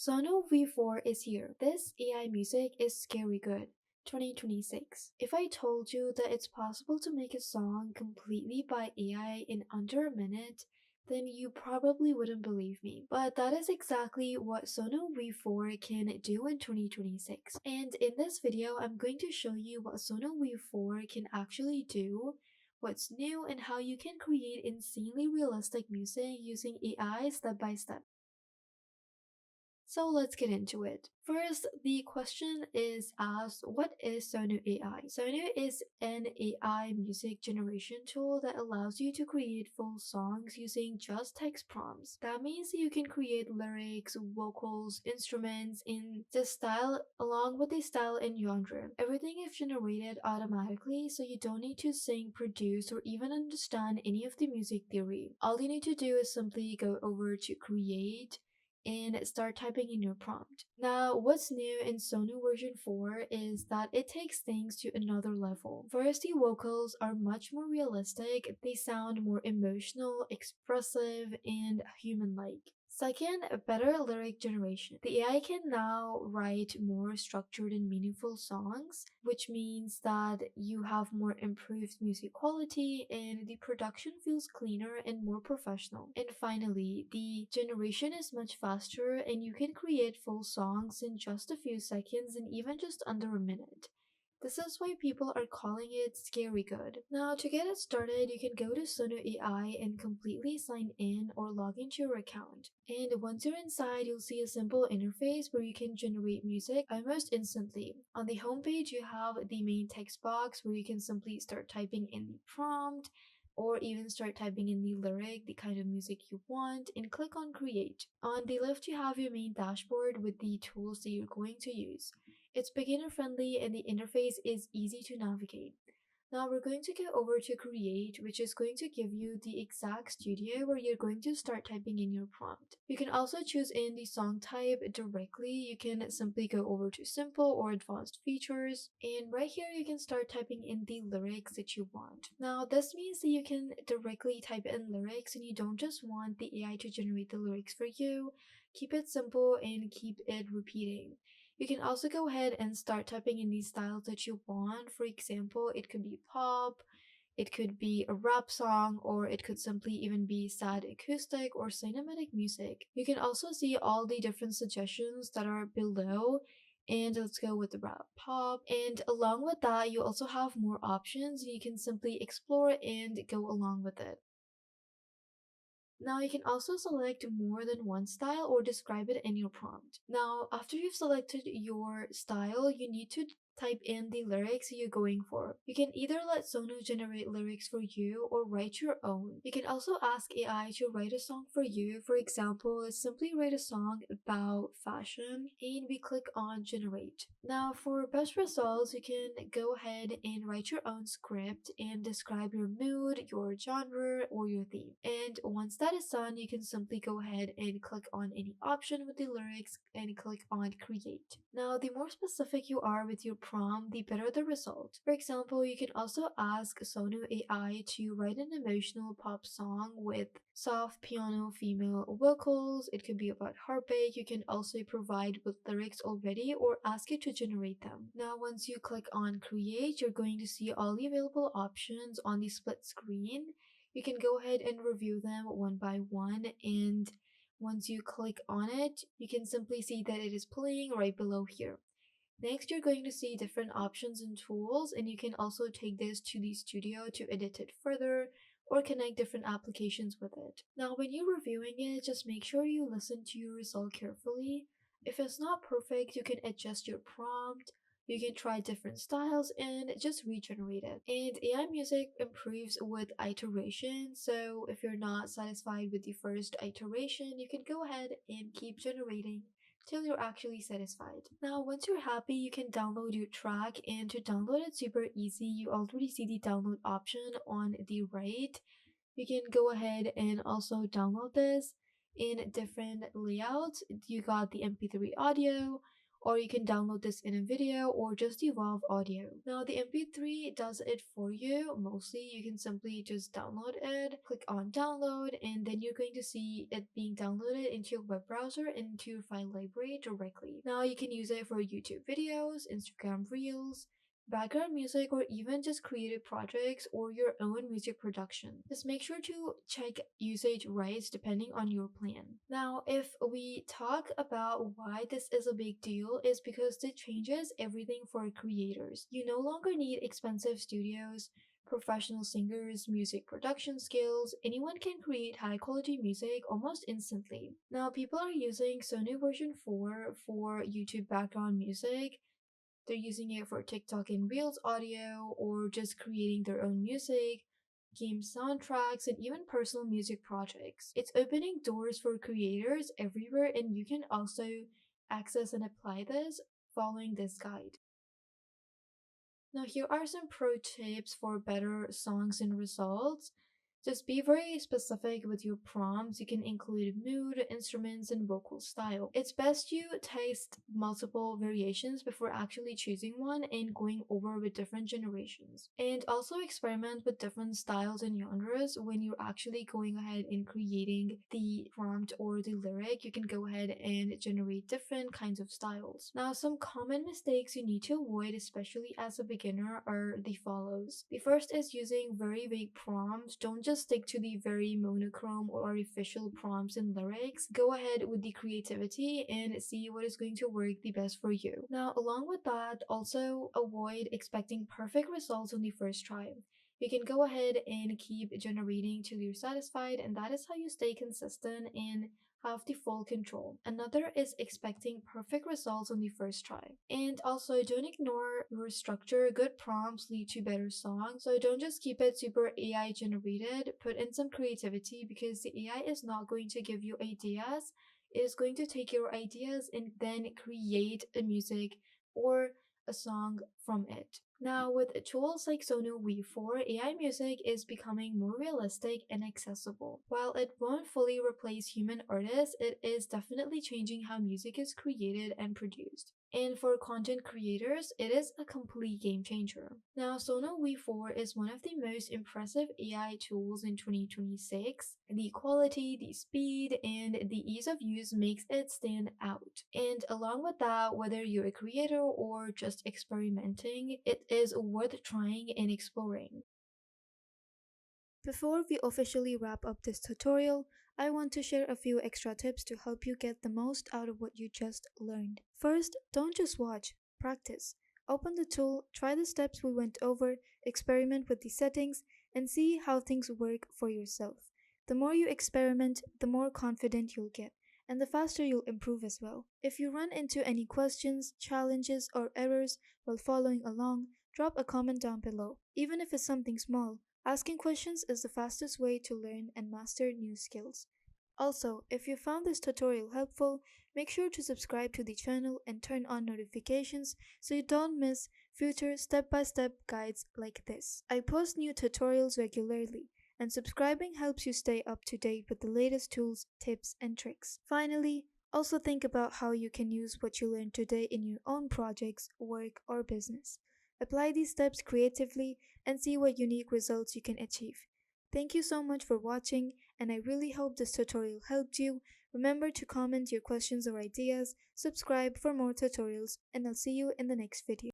SUNO V4 is here. This AI music is scary good. 2026. If I told you that it's possible to make a song completely by AI in under a minute, then you probably wouldn't believe me. But that is exactly what SUNO V4 can do in 2026. And in this video, I'm going to show you what SUNO V4 can actually do, what's new, and how you can create insanely realistic music using AI step by step. So let's get into it. First, the question is asked, what is SUNO AI? SUNO is an AI music generation tool that allows you to create full songs using just text prompts. That means you can create lyrics, vocals, instruments in the style along with the style and genre. Everything is generated automatically, so you don't need to sing, produce, or even understand any of the music theory. All you need to do is simply go over to create and start typing in your prompt. Now, what's new in SUNO version 4 is that it takes things to another level. First, the vocals are much more realistic, they sound more emotional, expressive, and human-like. Second, a better lyric generation. The AI can now write more structured and meaningful songs, which means that you have more improved music quality and the production feels cleaner and more professional. And finally, the generation is much faster and you can create full songs in just a few seconds and even just under a minute. This is why people are calling it scary good. Now, to get it started, you can go to SUNO AI and completely sign in or log into your account. And once you're inside, you'll see a simple interface where you can generate music almost instantly. On the homepage, you have the main text box where you can simply start typing in the prompt, or even start typing in the lyric, the kind of music you want, and click on create. On the left, you have your main dashboard with the tools that you're going to use. It's beginner friendly and the interface is easy to navigate. Now we're going to go over to create, which is going to give you the exact studio where you're going to start typing in your prompt. You can also choose in the song type directly. You can simply go over to simple or advanced features, and right here you can start typing in the lyrics that you want. Now this means that you can directly type in lyrics and you don't just want the AI to generate the lyrics for you. Keep it simple and keep it repeating. You can also go ahead and start typing in the styles that you want. For example, it could be pop, it could be a rap song, or it could simply even be sad acoustic or cinematic music. You can also see all the different suggestions that are below. And let's go with the rap pop. And along with that, you also have more options. You can simply explore and go along with it. Now you can also select more than one style or describe it in your prompt. Now, after you've selected your style, you need to type in the lyrics you're going for. You can either let SUNO generate lyrics for you or write your own. You can also ask AI to write a song for you. For example, let's simply write a song about fashion and we click on generate. Now for best results, you can go ahead and write your own script and describe your mood, your genre, or your theme. And once that is done, you can simply go ahead and click on any option with the lyrics and click on create. Now the more specific you are with your prompt, the better the result. For example, you can also ask SUNO AI to write an emotional pop song with soft piano female vocals. It could be about heartbreak. You can also provide with lyrics already or ask it to generate them. Now once you click on create, you're going to see all the available options on the split screen. You can go ahead and review them one by one, and once you click on it, you can simply see that it is playing right below here. Next, you're going to see different options and tools, and you can also take this to the studio to edit it further or connect different applications with it. Now, when you're reviewing it, just make sure you listen to your result carefully. If it's not perfect, you can adjust your prompt, you can try different styles and just regenerate it. And AI music improves with iteration, so if you're not satisfied with the first iteration, you can go ahead and keep generating till you're actually satisfied. Now, once you're happy, you can download your track, and to download it super easy. You already see the download option on the right. You can go ahead and also download this in different layouts. You got the MP3 audio, or you can download this in a video or just evolve audio. Now the MP3 does it for you. Mostly you can simply just download it, click on download, and then you're going to see it being downloaded into your web browser and into your file library directly. Now you can use it for YouTube videos, Instagram Reels, background music, or even just creative projects or your own music production. Just make sure to check usage rights depending on your plan. Now, if we talk about why this is a big deal, is because it changes everything for creators. You no longer need expensive studios, professional singers, music production skills. Anyone can create high quality music almost instantly. Now, people are using SUNO version 4 for YouTube background music. They're using it for TikTok and Reels audio, or just creating their own music, game soundtracks, and even personal music projects. It's opening doors for creators everywhere, and you can also access and apply this following this guide. Now, here are some pro tips for better songs and results. Just be very specific with your prompts. You can include mood, instruments, and vocal style. It's best you test multiple variations before actually choosing one and going over with different generations. And also experiment with different styles and genres when you're actually going ahead and creating the prompt or the lyric. You can go ahead and generate different kinds of styles. Now, some common mistakes you need to avoid, especially as a beginner, are the follows. The first is using very vague prompts. Don't just stick to the very monochrome or artificial prompts and lyrics. Go ahead with the creativity and see what is going to work the best for you. Now, along with that, also avoid expecting perfect results on the first try. You can go ahead and keep generating till you're satisfied, and that is how you stay consistent and have the full control. Another is expecting perfect results on the first try. And also, don't ignore your structure. Good prompts lead to better songs, so don't just keep it super AI generated. Put in some creativity, because the AI is not going to give you ideas. It is going to take your ideas and then create a music or a song from it. Now, with tools like SUNO V4, AI music is becoming more realistic and accessible. While it won't fully replace human artists, it is definitely changing how music is created and produced. And for content creators, it is a complete game changer. Now, SUNO V4 is one of the most impressive AI tools in 2026. The quality, the speed, and the ease of use makes it stand out. And along with that, whether you're a creator or just experimenting, it is worth trying and exploring. Before we officially wrap up this tutorial, I want to share a few extra tips to help you get the most out of what you just learned. First, don't just watch, practice. Open the tool, try the steps we went over, experiment with the settings, and see how things work for yourself. The more you experiment, the more confident you'll get, and the faster you'll improve as well. If you run into any questions, challenges, or errors while following along, drop a comment down below. Even if it's something small, asking questions is the fastest way to learn and master new skills. Also, if you found this tutorial helpful, make sure to subscribe to the channel and turn on notifications so you don't miss future step-by-step guides like this. I post new tutorials regularly, and subscribing helps you stay up to date with the latest tools, tips, and tricks. Finally, also think about how you can use what you learned today in your own projects, work, or business. Apply these steps creatively and see what unique results you can achieve. Thank you so much for watching, and I really hope this tutorial helped you. Remember to comment your questions or ideas, subscribe for more tutorials, and I'll see you in the next video.